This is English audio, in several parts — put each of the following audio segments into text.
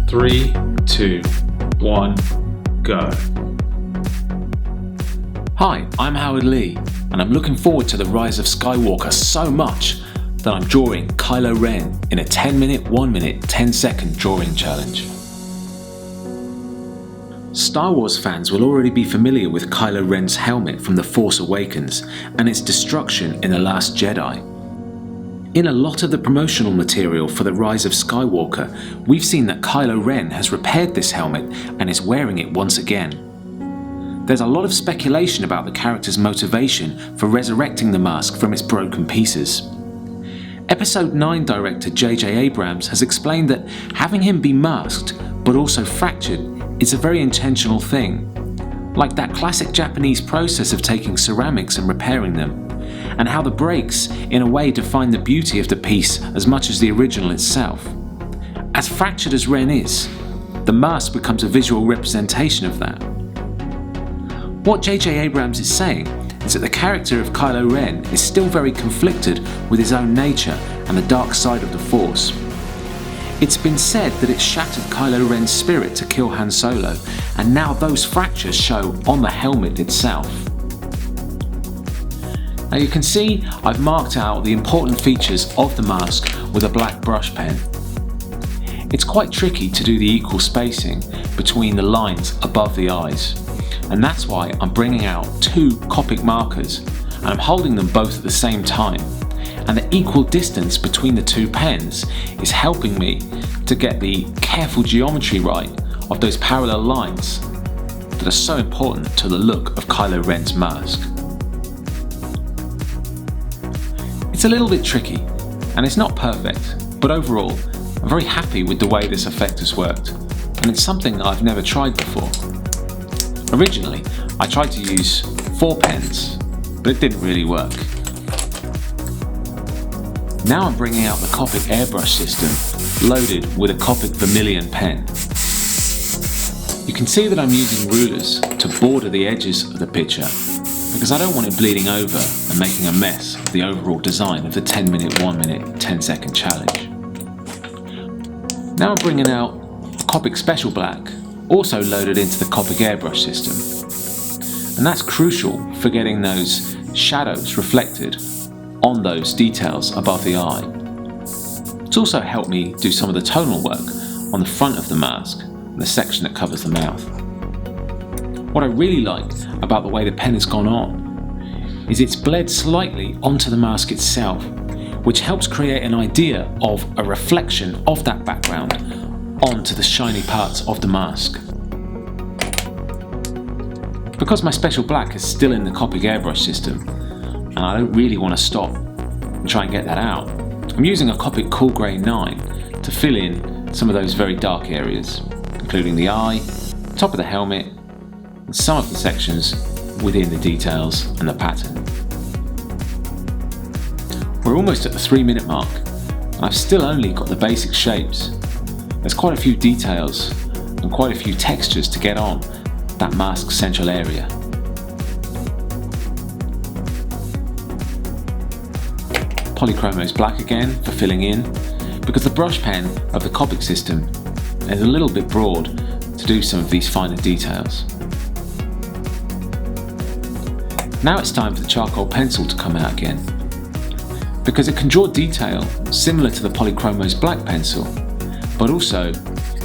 3, 2, 1, go. Hi, I'm Howard Lee, and I'm looking forward to the Rise of Skywalker so much that I'm drawing Kylo Ren in a 10-minute, 1-minute, 10-second drawing challenge. Star Wars fans will already be familiar with Kylo Ren's helmet from The Force Awakens and its destruction in The Last Jedi. In a lot of the promotional material for the Rise of Skywalker, we've seen that Kylo Ren has repaired this helmet and is wearing it once again. There's a lot of speculation about the character's motivation for resurrecting the mask from its broken pieces. Episode 9 director J.J. Abrams has explained that having him be masked, but also fractured, is a very intentional thing, like that classic Japanese process of taking ceramics and repairing them, and how the breaks in a way define the beauty of the piece as much as the original itself. As fractured as Ren is, the mask becomes a visual representation of that. What J.J. Abrams is saying is that the character of Kylo Ren is still very conflicted with his own nature and the dark side of the Force. It's been said that it shattered Kylo Ren's spirit to kill Han Solo, and now those fractures show on the helmet itself. Now you can see I've marked out the important features of the mask with a black brush pen. It's quite tricky to do the equal spacing between the lines above the eyes, and that's why I'm bringing out two Copic markers and I'm holding them both at the same time, and the equal distance between the two pens is helping me to get the careful geometry right of those parallel lines that are so important to the look of Kylo Ren's mask. It's a little bit tricky and it's not perfect, but overall I'm very happy with the way this effect has worked, and it's something I've never tried before. Originally, I tried to use 4 pens, but it didn't really work. Now I'm bringing out the Copic airbrush system, loaded with a Copic Vermilion pen. You can see that I'm using rulers to border the edges of the picture, because I don't want it bleeding over and making a mess of the overall design of the 10-minute, 1-minute, 10-second challenge. Now I'm bringing out Copic Special Black, also loaded into the Copic airbrush system, and that's crucial for getting those shadows reflected on those details above the eye. It's also helped me do some of the tonal work on the front of the mask and the section that covers the mouth. What I really like about the way the pen has gone on is it's bled slightly onto the mask itself, which helps create an idea of a reflection of that background onto the shiny parts of the mask. Because my Special Black is still in the Copic airbrush system, and I don't really want to stop and try and get that out, I'm using a Copic Cool Grey 9 to fill in some of those very dark areas, including the eye, top of the helmet, and some of the sections within the details and the pattern. We're almost at the 3-minute mark, and I've still only got the basic shapes. There's quite a few details and quite a few textures to get on that mask's central area. Polychromos black again for filling in, because the brush pen of the Copic system is a little bit broad to do some of these finer details. Now it's time for the charcoal pencil to come out again, because it can draw detail similar to the Polychromos black pencil, but also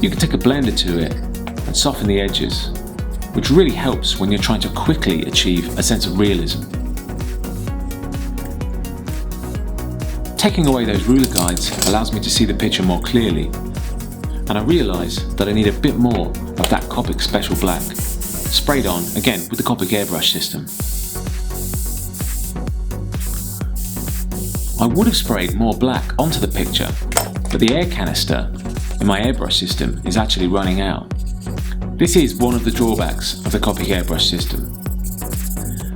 you can take a blender to it and soften the edges, which really helps when you're trying to quickly achieve a sense of realism. Taking away those ruler guides allows me to see the picture more clearly, and I realise that I need a bit more of that Copic Special Black, sprayed on again with the Copic airbrush system. I would have sprayed more black onto the picture, but the air canister in my airbrush system is actually running out. This is one of the drawbacks of the Copic airbrush system.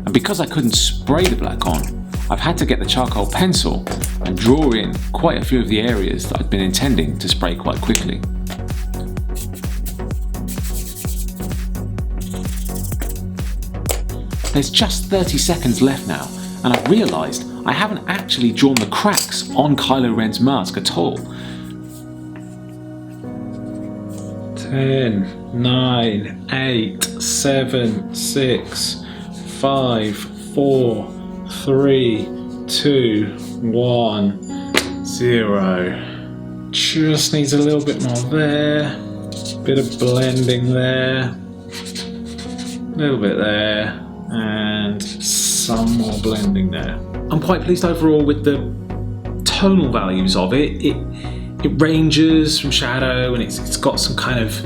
And because I couldn't spray the black on, I've had to get the charcoal pencil and draw in quite a few of the areas that I'd been intending to spray quite quickly. There's just 30 seconds left now, and I've realised I haven't actually drawn the cracks on Kylo Ren's mask at all. 10, 9, 8, 7, 6, 5, 4, 3, 2, 1, 0. Just needs a little bit more there. Bit of blending there. A little bit there. And some more blending there. I'm quite pleased overall with the tonal values of it. It ranges from shadow, and it's got some kind of,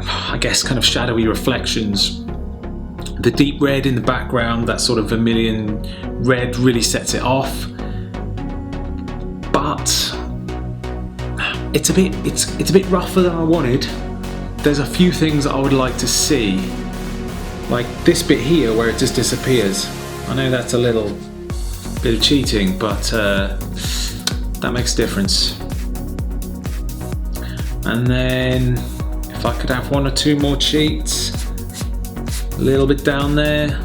I guess, kind of shadowy reflections. The deep red in the background, that sort of vermilion red, really sets it off. But it's a bit rougher than I wanted. There's a few things that I would like to see, like this bit here where it just disappears. I know that's a little bit of cheating, but that makes a difference. And then if I could have one or two more cheats, a little bit down there.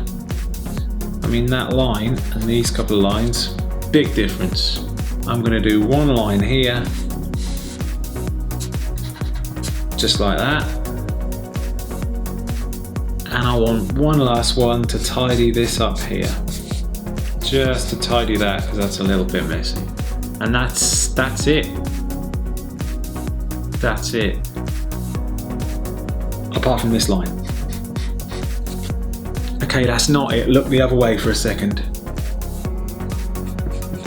I mean, that line and these couple of lines, big difference. I'm going to do one line here, just like that. And I want one last one to tidy this up here. Just to tidy that, because that's a little bit messy. And that's it. That's it. Apart from this line. Okay, that's not it. Look the other way for a second.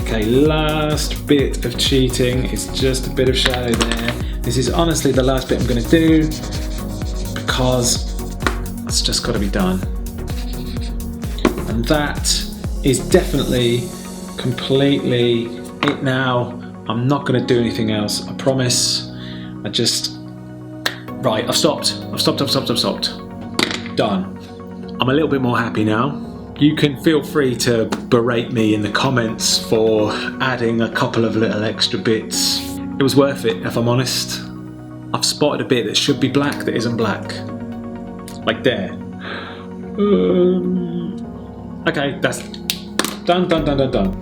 Okay, last bit of cheating. It's just a bit of shadow there. This is honestly the last bit I'm going to do, because it's just got to be done. And that is definitely, completely it now. I'm not going to do anything else, I promise. Right, I've stopped. Done. I'm a little bit more happy now. You can feel free to berate me in the comments for adding a couple of little extra bits. It was worth it, if I'm honest. I've spotted a bit that should be black that isn't black. Like there. Okay, that's done.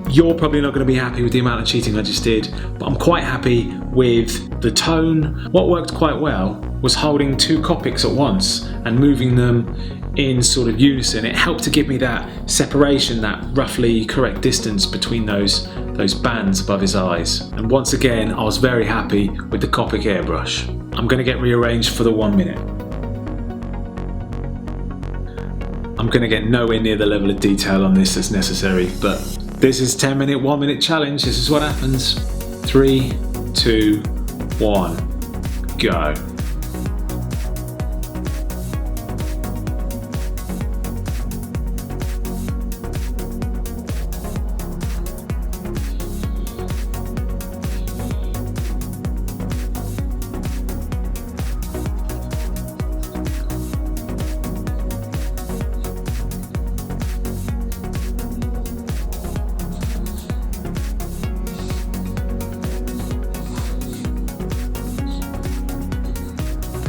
You're probably not going to be happy with the amount of cheating I just did, but I'm quite happy with the tone. What worked quite well was holding two Copics at once and moving them in sort of unison. It helped to give me that separation, that roughly correct distance between those bands above his eyes. And once again, I was very happy with the Copic airbrush. I'm going to get rearranged for the 1 minute. I'm going to get nowhere near the level of detail on this that's necessary, but this is 10 minute, 1 minute challenge. This is what happens. 3, 2, 1, go.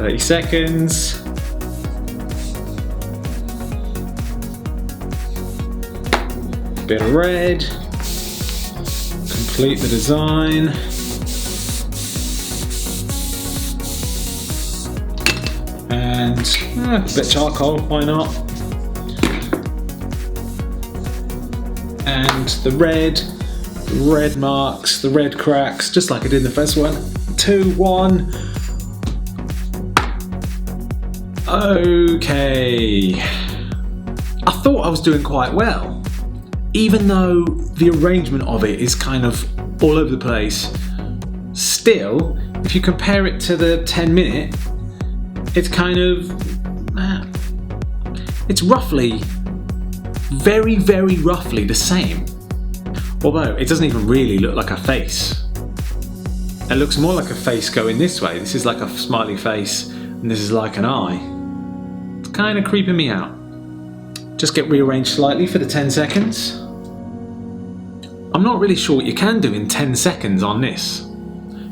Thirty seconds. Bit of red. Complete the design. And a bit of charcoal, why not? And the red marks, the red cracks, just like I did in the first one. 2, 1. Okay, I thought I was doing quite well, even though the arrangement of it is kind of all over the place. Still, if you compare it to the 10 minute, it's kind of, it's roughly, very, very roughly the same. Although it doesn't even really look like a face. It looks more like a face going this way. This is like a smiley face, and this is like an eye. Kind of creeping me out. Just get rearranged slightly for the 10 seconds. I'm not really sure what you can do in 10 seconds on this.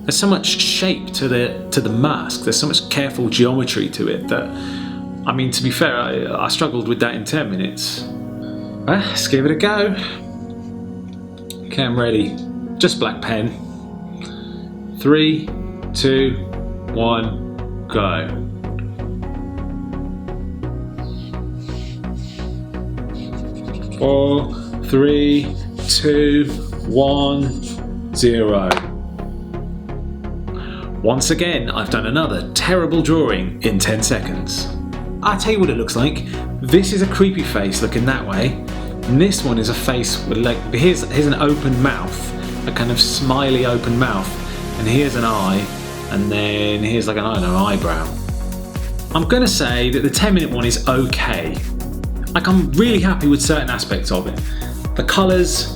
There's so much shape to the mask. There's so much careful geometry to it that, I mean, to be fair, I struggled with that in 10 minutes. Let's give it a go. Okay, I'm ready. Just black pen. 3, 2, 1, go. Four, 3, 2, 1, 0. Once again, I've done another terrible drawing in 10 seconds. I'll tell you what it looks like. This is a creepy face looking that way. And this one is a face with like, here's an open mouth, a kind of smiley open mouth. And here's an eye, and then here's like an, I don't know, eyebrow. I'm gonna say that the 10-minute one is okay. Like, I'm really happy with certain aspects of it. The colours,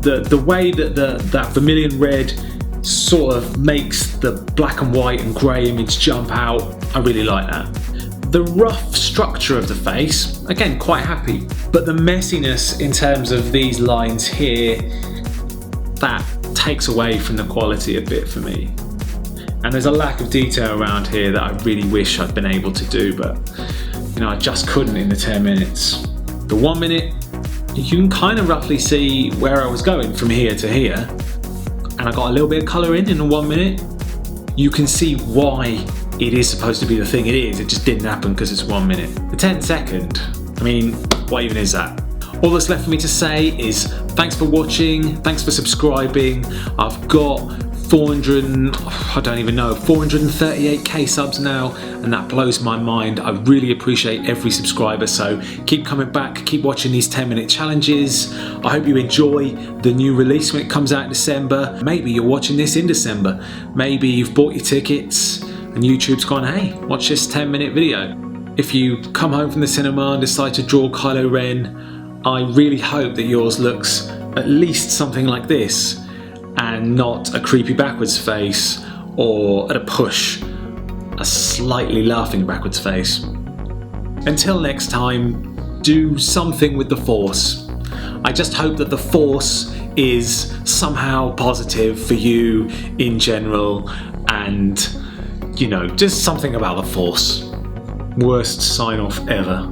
the way that that vermilion red sort of makes the black and white and grey image jump out, I really like that. The rough structure of the face, again, quite happy. But the messiness in terms of these lines here, that takes away from the quality a bit for me. And there's a lack of detail around here that I really wish I'd been able to do, but you know, I just couldn't in the 10 minutes. The 1 minute, you can kind of roughly see where I was going from here to here. And I got a little bit of colour in the 1 minute. You can see why it is supposed to be the thing it is. It just didn't happen because it's 1 minute. The 10-second, I mean, what even is that? All that's left for me to say is thanks for watching, thanks for subscribing. I've got 438k subs now, and that blows my mind. I really appreciate every subscriber, so keep coming back, keep watching these 10-minute challenges. I hope you enjoy the new release when it comes out in December. Maybe you're watching this in December. Maybe you've bought your tickets and YouTube's gone, hey, watch this 10-minute video. If you come home from the cinema and decide to draw Kylo Ren, I really hope that yours looks at least something like this, and not a creepy backwards face, or at a push, a slightly laughing backwards face. Until next time, do something with the Force. I just hope that the Force is somehow positive for you in general, and, you know, just something about the Force. Worst sign off ever.